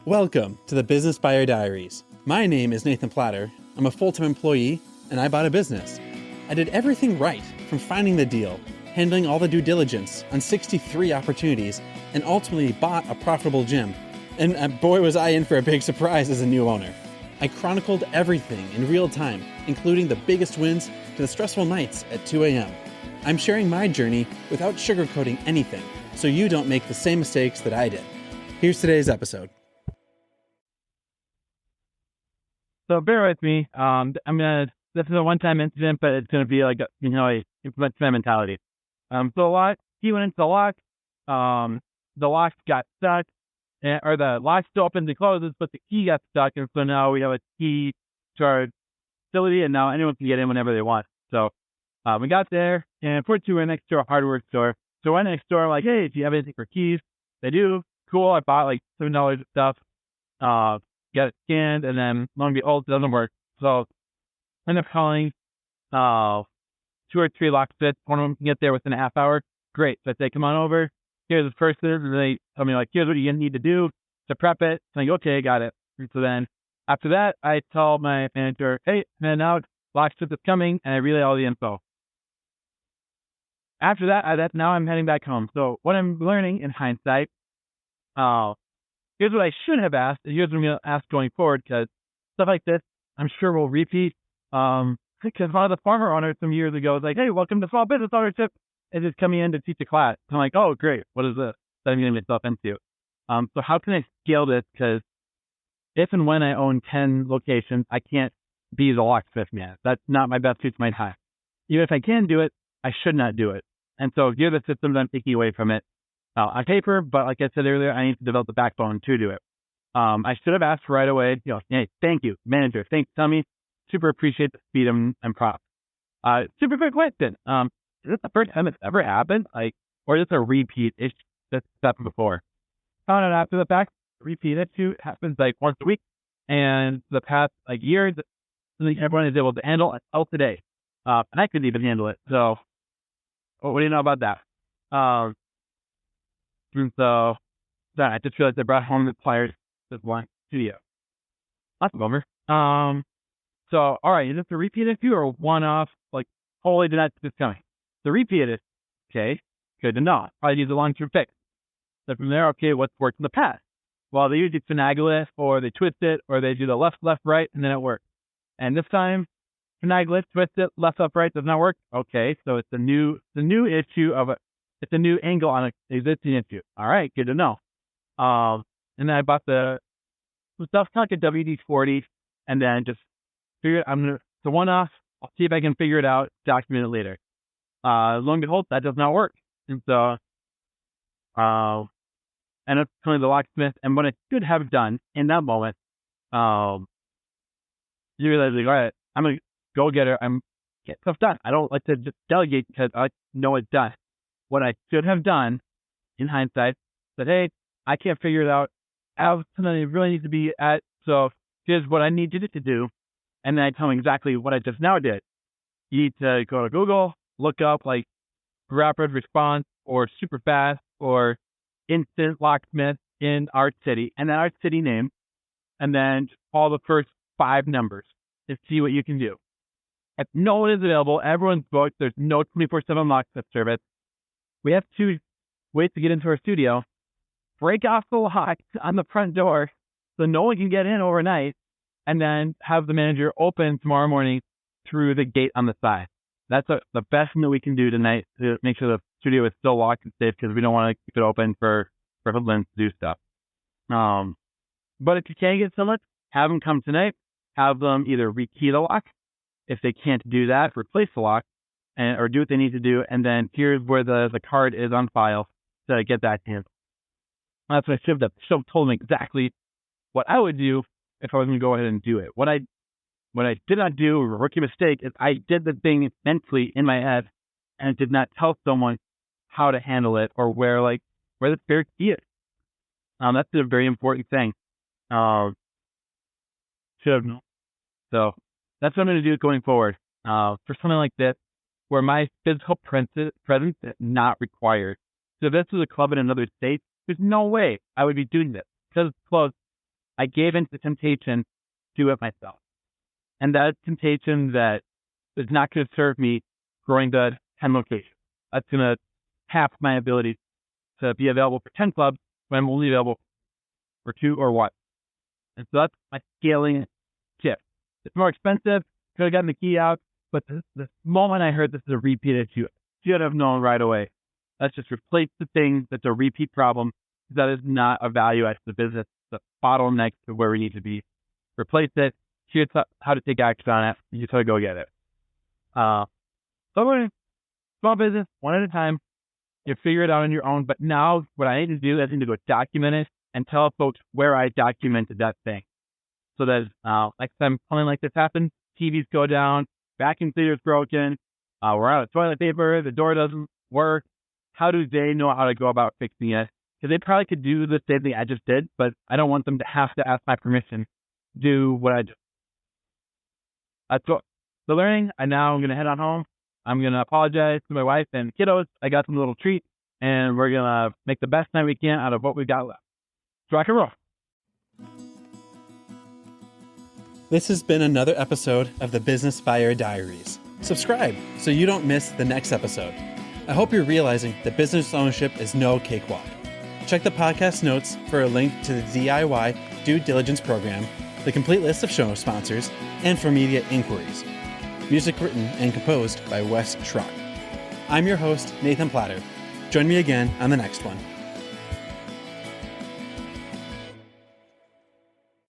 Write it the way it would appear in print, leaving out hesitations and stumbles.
Welcome to the Business Buyer Diaries. My name is Nathan Platter. I'm a full-time employee, and I bought a business. I did everything right, from finding the deal, handling all the due diligence on 63 opportunities, and ultimately bought a profitable gym. And boy, was I in for a big surprise as a new owner. I chronicled everything in real time, including the biggest wins to the stressful nights at 2 a.m. I'm sharing my journey without sugarcoating anything, so you don't make the same mistakes that I did. Here's today's episode. So bear with me. This is a one-time incident, but it's gonna be like implement my mentality. He went into the lock. The lock got stuck, or the lock still opens and closes, but the key got stuck, and so now we have a key to our facility, and now anyone can get in whenever they want. So we got there, and fortunately we're next to a hardware store. So I went next door, like, hey, do you have anything for keys? They do. Cool. I bought like $7 of stuff. Get it scanned, and then lo and behold, it doesn't work. So I end up calling 2 or 3 locksmiths. One of them can get there within a half hour. Great. So I say, come on over. Here's the person. And they tell me, like, here's what you need to do to prep it. So I go, okay, got it. And so then after that, I tell my manager, hey, man, now locksmith is coming, and I relay all the info. After that, now I'm heading back home. So what I'm learning in hindsight, here's what I should have asked, and here's what I'm going to ask going forward, because stuff like this, I'm sure will repeat. Because one of the farmer owners some years ago was like, hey, welcome to small business ownership, and just coming in to teach a class. I'm like, oh, great. What is this that I'm getting myself into? So how can I scale this? Because if and when I own 10 locations, I can't be the locksmith man. That's not my best use of my time. Even if I can do it, I should not do it. And so here are the systems I'm taking away from it. On paper, but like I said earlier, I need to develop the backbone to do it. I should have asked right away, hey, thank you, manager. Thanks, Tommy. Super appreciate the speed and props. Super quick question. Is this the first time it's ever happened? Or is this a repeat issue that's happened before? Found out after the fact, repeat issue happens like once a week. And the past years, I think everyone is able to handle it until today. And I couldn't even handle it. So what do you know about that? And so I just realized I brought home the pliers to one studio. That's a bummer. So all right, is this a repeat issue or one off? Totally did not see this coming. The repeat is okay, good to know. Probably needs a long-term fix. So from there, okay, what's worked in the past? Well, they usually finagle it, or they twist it, or they do the left, right, and then it works. And this time, finagle it, twist it, left, right does not work. Okay, so it's a new issue of it's a new angle on an existing issue. All right, good to know. And then I bought the stuff kind of like a WD-40, and then just figured it's a one-off. I'll see if I can figure it out, document it later. Lo and behold, that does not work. And so, end up telling the locksmith, and what I should have done in that moment, you realize, all right, I'm a go-getter. I'm get stuff done. I don't like to just delegate because I know it's done. What I should have done, in hindsight, said, hey, I can't figure it out. I have something I really need to be at, so here's what I need you to do. And then I tell them exactly what I just now did. You need to go to Google, look up rapid response or super fast or instant locksmith in our city, and then our city name, and then call the first 5 numbers to see what you can do. If no one is available, everyone's booked, there's no 24/7 locksmith service. We have 2 ways to get into our studio. Break off the lock on the front door so no one can get in overnight, and then have the manager open tomorrow morning through the gate on the side. That's the best thing that we can do tonight to make sure the studio is still locked and safe, because we don't want to keep it open for hoodlums to do stuff. But if you can't get someone, have them come tonight. Have them either rekey the lock. If they can't do that, replace the lock. Or do what they need to do, and then here's where the card is on file to get that handled. That's what I should have told them exactly what I would do if I was going to go ahead and do it. What I did not do, a rookie mistake, is I did the thing mentally in my head and did not tell someone how to handle it or where the spare key is. That's a very important thing. Should have known. So that's what I'm going to do going forward. For something like this, where my physical presence is not required. So if this was a club in another state, there's no way I would be doing this. Because it's closed, I gave into the temptation to do it myself. And that temptation that is not going to serve me growing to 10 locations. That's going to cap my ability to be available for 10 clubs when I'm only available for 2 or 1. And so that's my scaling tip. It's more expensive. Could have gotten the key out. But the moment I heard this is a repeat issue, I should have known right away. Let's just replace the thing that's a repeat problem. That is not a value add to the business. It's a bottleneck to where we need to be. Replace it. Here's how to take action on it. You just got to go get it. So learning small business, one at a time. You figure it out on your own. But now what I need to do is I need to go document it and tell folks where I documented that thing. So that next time something like this happens, TVs go down, vacuum cleaner's broken, we're out of toilet paper, the door doesn't work. How do they know how to go about fixing it? Because they probably could do the same thing I just did, but I don't want them to have to ask my permission to do what I do. That's what the learning. And now I'm going to head on home. I'm going to apologize to my wife and kiddos. I got some little treat, and we're going to make the best night we can out of what we got left. Rock and roll. This has been another episode of the Business Buyer Diaries. Subscribe so you don't miss the next episode. I hope you're realizing that business ownership is no cakewalk. Check the podcast notes for a link to the DIY due diligence program, the complete list of show sponsors, and for media inquiries. Music written and composed by Wes Schrock. I'm your host, Nathan Platter. Join me again on the next one.